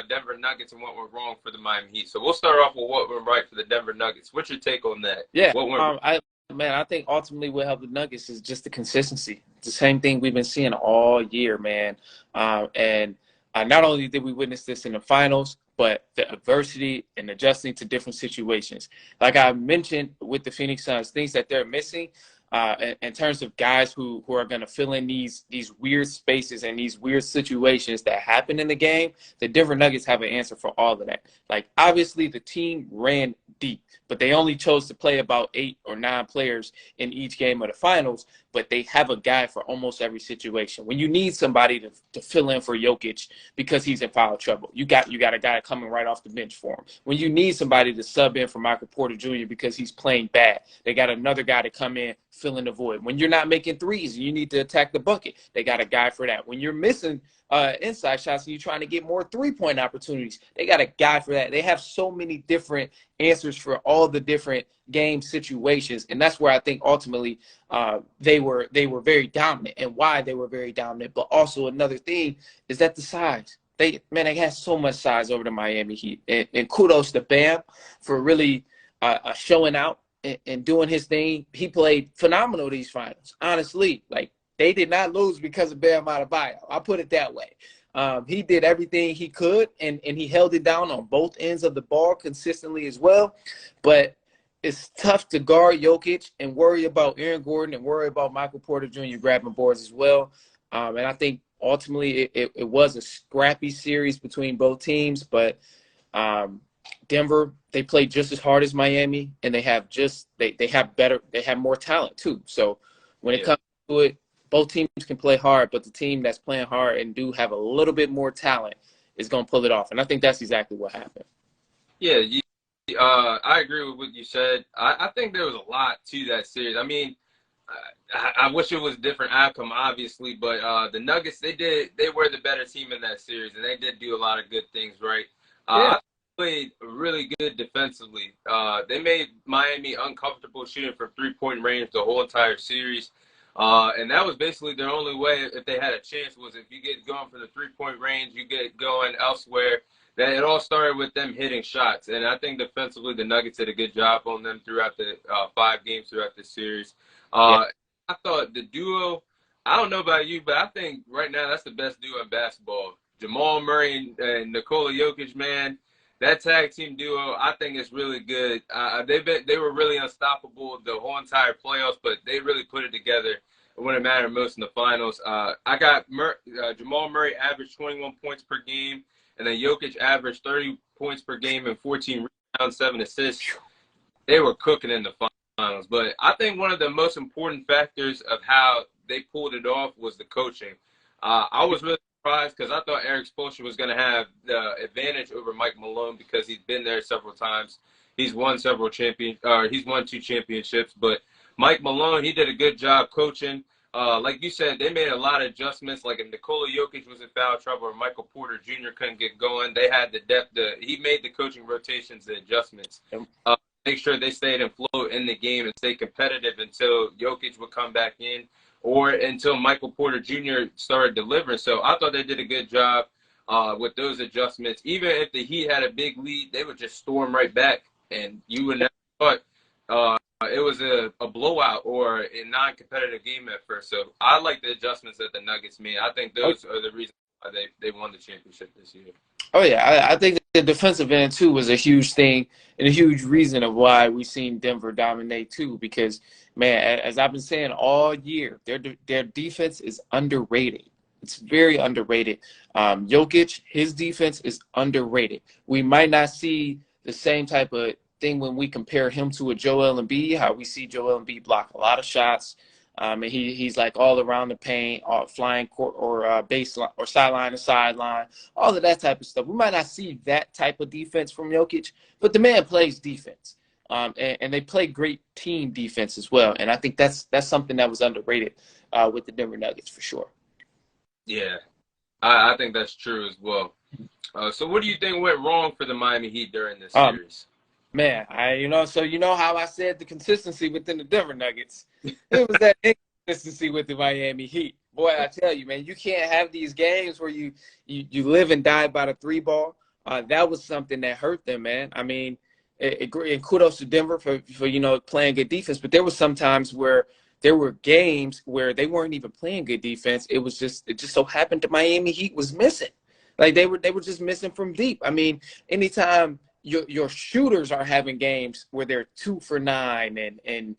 Denver Nuggets and what went wrong for the Miami Heat. So we'll start off with what went right for the Denver Nuggets. What's your take on that? Yeah, What went I think ultimately what helped the Nuggets is just the consistency. It's the same thing we've been seeing all year, man. And not only did we witness this in the finals, but the adversity and adjusting to different situations. Like I mentioned with the Phoenix Suns, things that they're missing in terms of guys who are going to fill in these weird spaces and these weird situations that happen in the game. The Denver Nuggets have an answer for all of that. Like, obviously, the team ran deep, but they only chose to play about 8 or 9 players in each game of the finals, but they have a guy for almost every situation. When you need somebody to fill in for Jokic because he's in foul trouble, you got a guy coming right off the bench for him. When you need somebody to sub in for Michael Porter Jr. because he's playing bad, they got another guy to come in, fill in the void. When you're not making threes and you need to attack the bucket, they got a guy for that. When you're missing inside shots and you're trying to get more three-point opportunities, they got a guy for that. They have so many different answers for all the different game situations, and that's where I think ultimately they were very dominant, and why they were very dominant. But also another thing is that the size. They had so much size over the Miami Heat, and kudos to Bam for really showing out and doing his thing. He played phenomenal these finals. Honestly, like, they did not lose because of Bam Adebayo. I'll put it that way. He did everything he could, and he held it down on both ends of the ball consistently as well. But it's tough to guard Jokic and worry about Aaron Gordon and worry about Michael Porter Jr. grabbing boards as well. And I think ultimately it was a scrappy series between both teams, but Denver, they played just as hard as Miami, and they have more talent too. So when it comes to it, both teams can play hard, but the team that's playing hard and do have a little bit more talent is going to pull it off. And I think that's exactly what happened. Yeah, I agree with what you said. I think there was a lot to that series. I mean, I wish it was a different outcome, obviously, but the Nuggets, they were the better team in that series, and they did do a lot of good things, right? I played really good defensively. They made Miami uncomfortable shooting from three-point range the whole entire series. And that was basically their only way, if they had a chance, was if you get going from the three-point range, you get going elsewhere. That it all started with them hitting shots. And I think defensively, the Nuggets did a good job on them throughout the 5 games throughout the series. I thought the duo, I don't know about you, but I think right now that's the best duo in basketball. Jamal Murray and Nikola Jokic, man. That tag team duo, I think, is really good. They were really unstoppable the whole entire playoffs, but they really put it together when it mattered most in the finals. I got Jamal Murray averaged 21 points per game, and then Jokic averaged 30 points per game and 14 rebounds, 7 assists. They were cooking in the finals. But I think one of the most important factors of how they pulled it off was the coaching. I was really surprised because I thought Eric Spoelstra was going to have the advantage over Mike Malone because he's been there several times. He's won 2 championships. But Mike Malone, he did a good job coaching. Like you said, they made a lot of adjustments. Like if Nikola Jokic was in foul trouble or Michael Porter Jr. couldn't get going, they had the depth. He made the coaching rotations and adjustments. Make sure they stayed in flow in the game and stay competitive until Jokic would come back in, or until Michael Porter Jr. started delivering. So I thought they did a good job with those adjustments. Even if the Heat had a big lead, they would just storm right back, and you would never thought it was a blowout or a non-competitive game at first. So I like the adjustments that the Nuggets made. I think those are the reasons why they won the championship this year. Oh, yeah. I think the defensive end, too, was a huge thing and a huge reason of why we've seen Denver dominate, too, because, man, as I've been saying all year, their defense is underrated. It's very underrated. Jokic, his defense is underrated. We might not see the same type of thing when we compare him to a Joel Embiid, how we see Joel Embiid block a lot of shots. And he's like all around the paint, flying court or baseline or sideline to sideline, all of that type of stuff. We might not see that type of defense from Jokic, but the man plays defense, and they play great team defense as well. And I think that's something that was underrated with the Denver Nuggets for sure. Yeah, I think that's true as well. So what do you think went wrong for the Miami Heat during this series? Man, so you know how I said the consistency within the Denver Nuggets. It was that inconsistency with the Miami Heat. Boy, I tell you, man, you can't have these games where you live and die by the three ball. That was something that hurt them, man. I mean, and kudos to Denver for playing good defense. But there was some times where there were games where they weren't even playing good defense. It just so happened the Miami Heat was missing. Like they were just missing from deep. I mean, anytime your shooters are having games where they're 2 for 9 and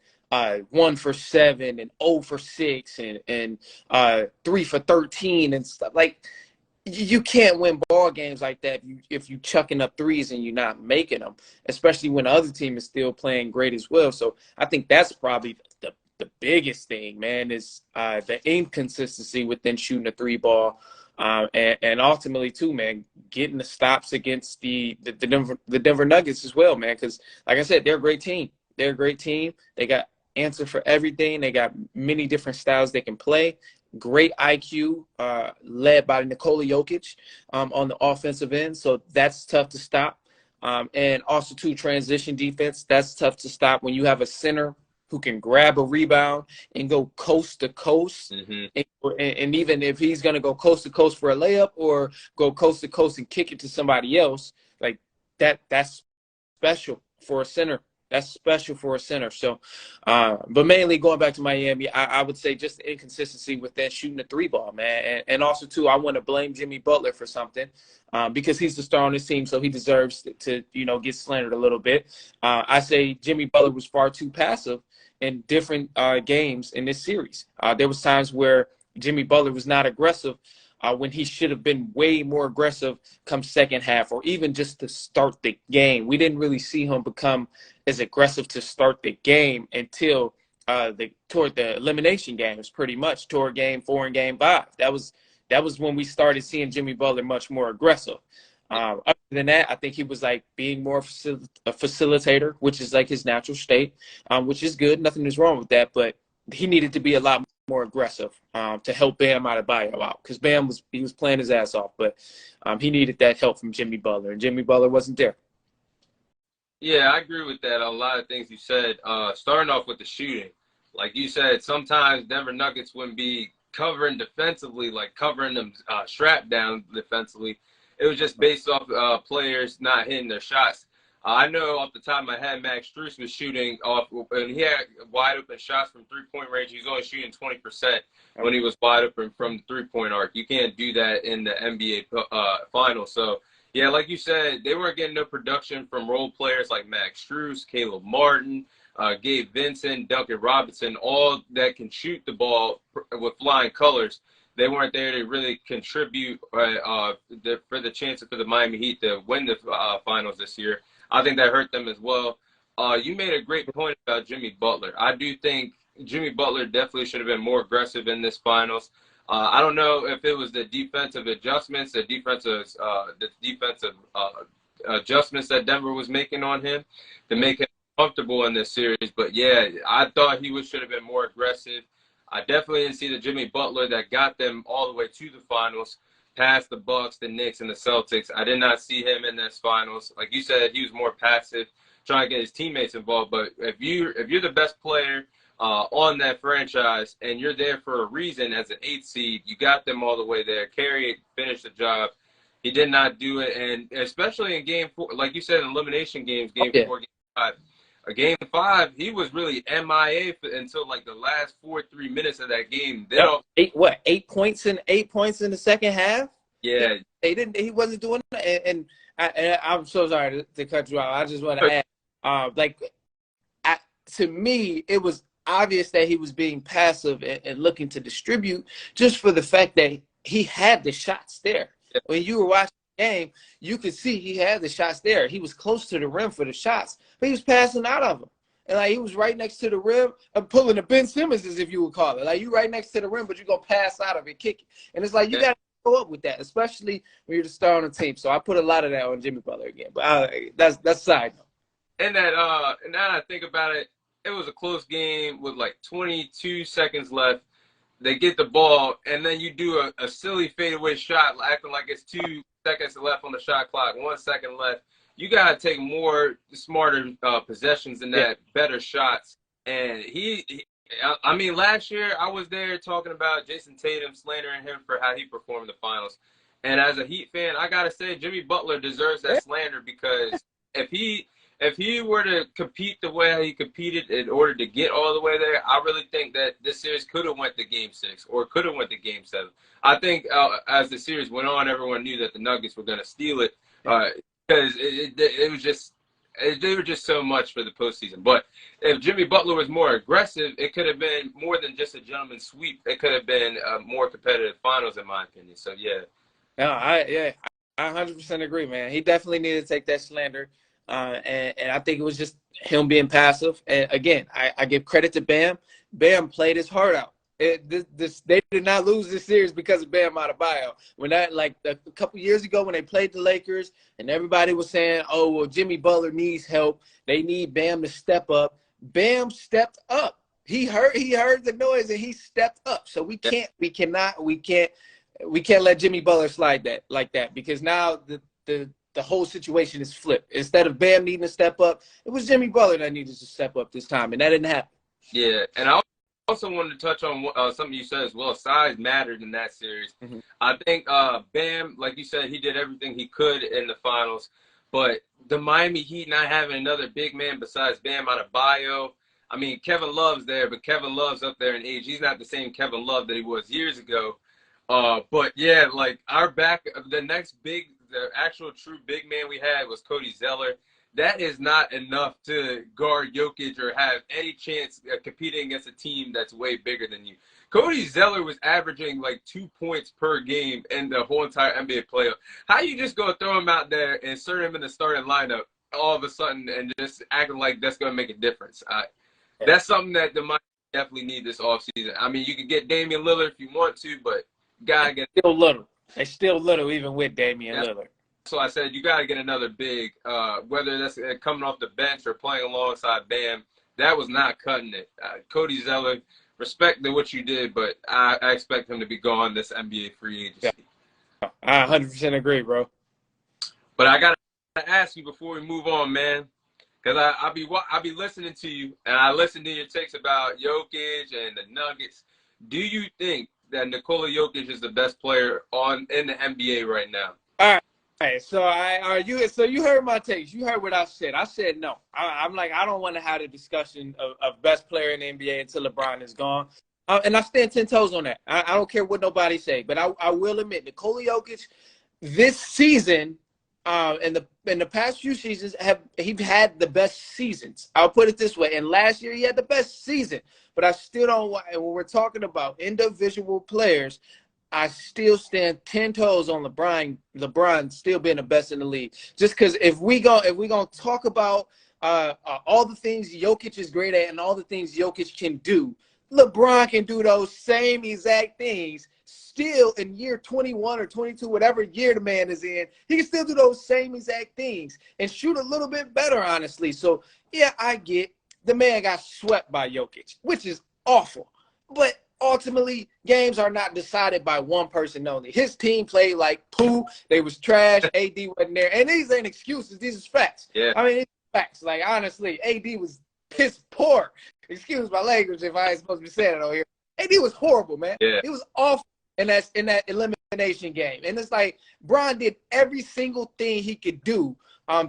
1 for 7 and 0 for 6 and 3 for 13 and stuff, like you can't win ball games like that if you chucking up threes and you're not making them, especially when the other team is still playing great as well. So I think that's probably the biggest thing, man, is the inconsistency within shooting a three ball. And ultimately, too, man, getting the stops against the Denver Nuggets as well, man, because, like I said, they're a great team. They're a great team. They got answer for everything. They got many different styles they can play. Great IQ, led by Nikola Jokic on the offensive end. So that's tough to stop. And also, too, transition defense. That's tough to stop when you have a center who can grab a rebound and go coast to coast. Mm-hmm. And even if he's going to go coast to coast for a layup or go coast to coast and kick it to somebody else, like that's special for a center. That's special for a center. So, but mainly going back to Miami, I would say just the inconsistency with that shooting the three ball, man. And also, too, I want to blame Jimmy Butler for something because he's the star on this team, so he deserves to get slandered a little bit. I say Jimmy Butler was far too passive in different games in this series. There was times where Jimmy Butler was not aggressive when he should have been way more aggressive come second half or even just to start the game. We didn't really see him become as aggressive to start the game until toward the elimination games, pretty much toward game 4 and game 5. That was when we started seeing Jimmy Butler much more aggressive. Other than that, I think he was like being more a facilitator, which is like his natural state, which is good. Nothing is wrong with that, but he needed to be a lot more aggressive to help Bam Adebayo out because Bam was playing his ass off, but he needed that help from Jimmy Butler, and Jimmy Butler wasn't there. Yeah, I agree with that. A lot of things you said. Starting off with the shooting, like you said, sometimes Denver Nuggets wouldn't be covering defensively, like covering them strapped down defensively. It was just based off players not hitting their shots. I know off the top of my head, Max Strus was shooting off, and he had wide open shots from 3-point range. He was only shooting 20% when he was wide open from the 3-point arc. You can't do that in the NBA finals. So, yeah, like you said, they weren't getting no production from role players like Max Strus, Caleb Martin, Gabe Vincent, Duncan Robinson, all that can shoot the ball with flying colors. They weren't there to really contribute for the chances for the Miami Heat to win the finals this year. I think that hurt them as well. You made a great point about Jimmy Butler. I do think Jimmy Butler definitely should have been more aggressive in this finals. I don't know if it was the defensive adjustments, the defensive adjustments that Denver was making on him to make him comfortable in this series. But, yeah, I thought he should have been more aggressive. I definitely didn't see the Jimmy Butler that got them all the way to the finals, past the Bucks, the Knicks, and the Celtics. I did not see him in this finals. Like you said, he was more passive, trying to get his teammates involved. But if you're the best player on that franchise and you're there for a reason as an 8th seed, you got them all the way there. Carry it, finish the job. He did not do it, and especially in Game 4, like you said, in elimination games, Game 4, Game 5. Game 5, he was really MIA until like the last 3 minutes of that game. Then 8 points in the second half? Yeah, he wasn't doing that. And I'm so sorry to cut you off. I just want to add, to me, it was obvious that he was being passive and looking to distribute just for the fact that he had the shots there. Yeah. When you were watching game, you could see he had the shots there. He was close to the rim for the shots, but he was passing out of them. And like he was right next to the rim, pulling the Ben Simmons, as if you would call it. Like you right next to the rim, but you're gonna pass out of it, kick it. And it's like you gotta go up with that, especially when you're the star on the team. So I put a lot of that on Jimmy Butler again. But that's side note. And now I think about it, it was a close game with like 22 seconds left. They get the ball, and then you do a silly fadeaway shot, acting like it's 2 seconds left on the shot clock, 1 second left. You got to take more smarter possessions than that, better shots. And I mean, last year I was there talking about Jason Tatum, slandering him for how he performed in the finals. And as a Heat fan, I gotta say Jimmy Butler deserves that slander because if he were to compete the way he competed in order to get all the way there, I really think that this series could have went to Game 6 or could have went to Game 7. I think as the series went on, everyone knew that the Nuggets were going to steal it because it was just they were just so much for the postseason. But if Jimmy Butler was more aggressive, it could have been more than just a gentleman's sweep. It could have been a more competitive finals, in my opinion. So, yeah. No, I 100% agree, man. He definitely needed to take that slander. And I think it was just him being passive. And again, I give credit to Bam. Bam played his heart out. They did not lose this series because of Bam Adebayo. When that, like a couple years ago, when they played the Lakers, and everybody was saying, "Oh, well, Jimmy Butler needs help. They need Bam to step up." Bam stepped up. He heard the noise and he stepped up. So we can't let Jimmy Butler slide that like that, because now the whole situation is flipped. Instead of Bam needing to step up, it was Jimmy Butler that needed to step up this time, and that didn't happen. Yeah, and I also wanted to touch on something you said as well. Size mattered in that series. Mm-hmm. I think Bam, like you said, he did everything he could in the finals, but the Miami Heat not having another big man besides Bam Adebayo. I mean, Kevin Love's there, but Kevin Love's up there in age. He's not the same Kevin Love that he was years ago. But yeah, like the actual true big man we had was Cody Zeller. That is not enough to guard Jokic or have any chance competing against a team that's way bigger than you. Cody Zeller was averaging like 2 points per game in the whole entire NBA playoff. How you just go throw him out there and insert him in the starting lineup all of a sudden and just acting like that's going to make a difference? That's something that the Miami definitely need this offseason. I mean, you can get Damian Lillard if you want to, but gotta get still little. They still little even with Damian Lillard. So I said you gotta get another big, whether that's coming off the bench or playing alongside Bam. That was not cutting it. Cody Zeller, respect to what you did, but I expect him to be gone this NBA free agency. Yeah. I 100% agree, bro. But I gotta ask you before we move on, man, because I'll be listening to you, and I listen to your takes about Jokic and the Nuggets. Do you think that Nikola Jokic is the best player in the NBA right now? All right. So you heard my takes. You heard what I said. I said no. I'm like, I don't want to have a discussion of best player in the NBA until LeBron is gone. And I stand 10 toes on that. I don't care what nobody say, but I will admit Nikola Jokic this season, in the past few seasons, he's had the best seasons. I'll put it this way. And last year he had the best season. But I still don't. When we're talking about individual players, I still stand 10 toes on LeBron. LeBron still being the best in the league. Just because if we gonna talk about all the things Jokic is great at and all the things Jokic can do, LeBron can do those same exact things. Still in year 21 or 22, whatever year the man is in, he can still do those same exact things and shoot a little bit better, honestly. So yeah, I get the man got swept by Jokic, which is awful. But ultimately, games are not decided by one person only. His team played like poo. They was trash. AD wasn't there. And these ain't excuses. These is facts. Yeah. I mean, it's facts. Like, honestly, AD was piss poor. Excuse my language if I ain't supposed to be saying it on here. AD was horrible, man. Yeah. It was awful in that elimination game. And it's like Bron did every single thing he could do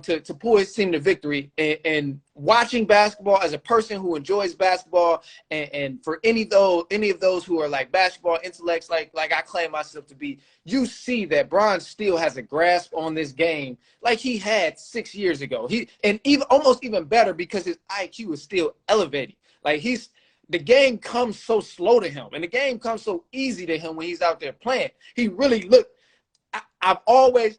to pull his team to victory. And watching basketball as a person who enjoys basketball, and for any of those who are like basketball intellects, like I claim myself to be, you see that Bron still has a grasp on this game like he had 6 years ago. Almost even better because his IQ is still elevated. Like the game comes so slow to him, and the game comes so easy to him when he's out there playing. He really looked. I've always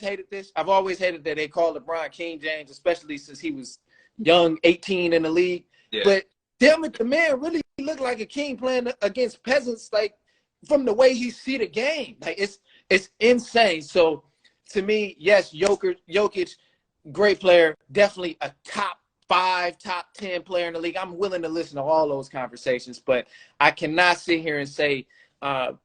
hated this. I've always hated that they call LeBron King James, especially since he was young, 18 in the league. Yeah. But damn it, the man really looked like a king playing against peasants, like from the way he see the game. Like it's insane. So to me, yes, Jokic, great player, definitely a top 5, top 10 player in the league. I'm willing to listen to all those conversations, but I cannot sit here and say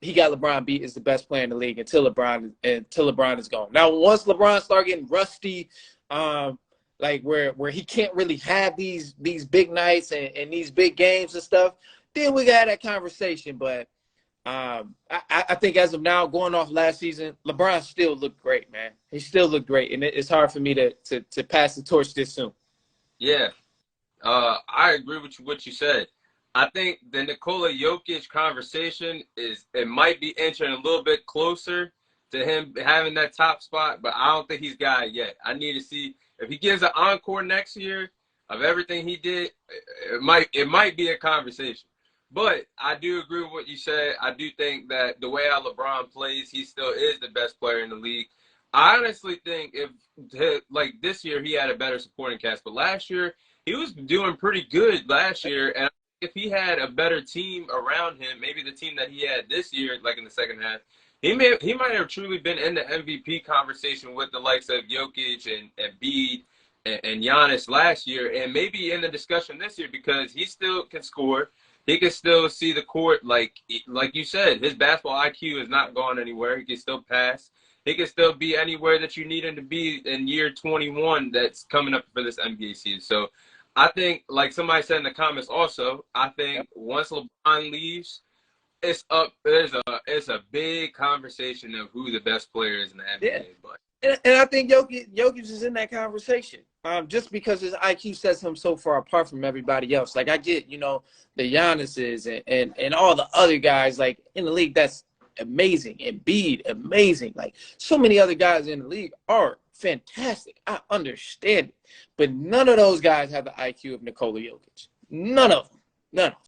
he got LeBron beat is the best player in the league until LeBron is gone. Now, once LeBron start getting rusty, like where he can't really have these big nights and these big games and stuff, then we got that conversation. But I think as of now, going off last season, LeBron still looked great, man. He still looked great, and it's hard for me to pass the torch this soon. Yeah, I agree with what you said. I think the Nikola Jokic conversation it might be inching a little bit closer to him having that top spot, but I don't think he's got it yet. I need to see if he gives an encore next year of everything he did. It might be a conversation. But I do agree with what you said. I do think that the way how LeBron plays, he still is the best player in the league. I honestly think like this year he had a better supporting cast, but last year he was doing pretty good last year, and if he had a better team around him, maybe the team that he had this year, like in the second half, he might have truly been in the MVP conversation with the likes of Jokic and Embiid and Giannis last year, and maybe in the discussion this year because he still can score. He can still see the court, like you said. His basketball IQ has not gone anywhere. He can still pass. He can still be anywhere that you need him to be in year 21 that's coming up for this NBA season. So I think, like somebody said in the comments also, I think once LeBron leaves, it's a big conversation of who the best player is in the NBA. Yeah. But And I think Jokic is in that conversation, just because his IQ sets him so far apart from everybody else. Like I get, the Giannis's and all the other guys like in the league that's amazing. Embiid, amazing. Like so many other guys in the league are fantastic. I understand it, but none of those guys have the IQ of Nikola Jokic. None of them. None of them.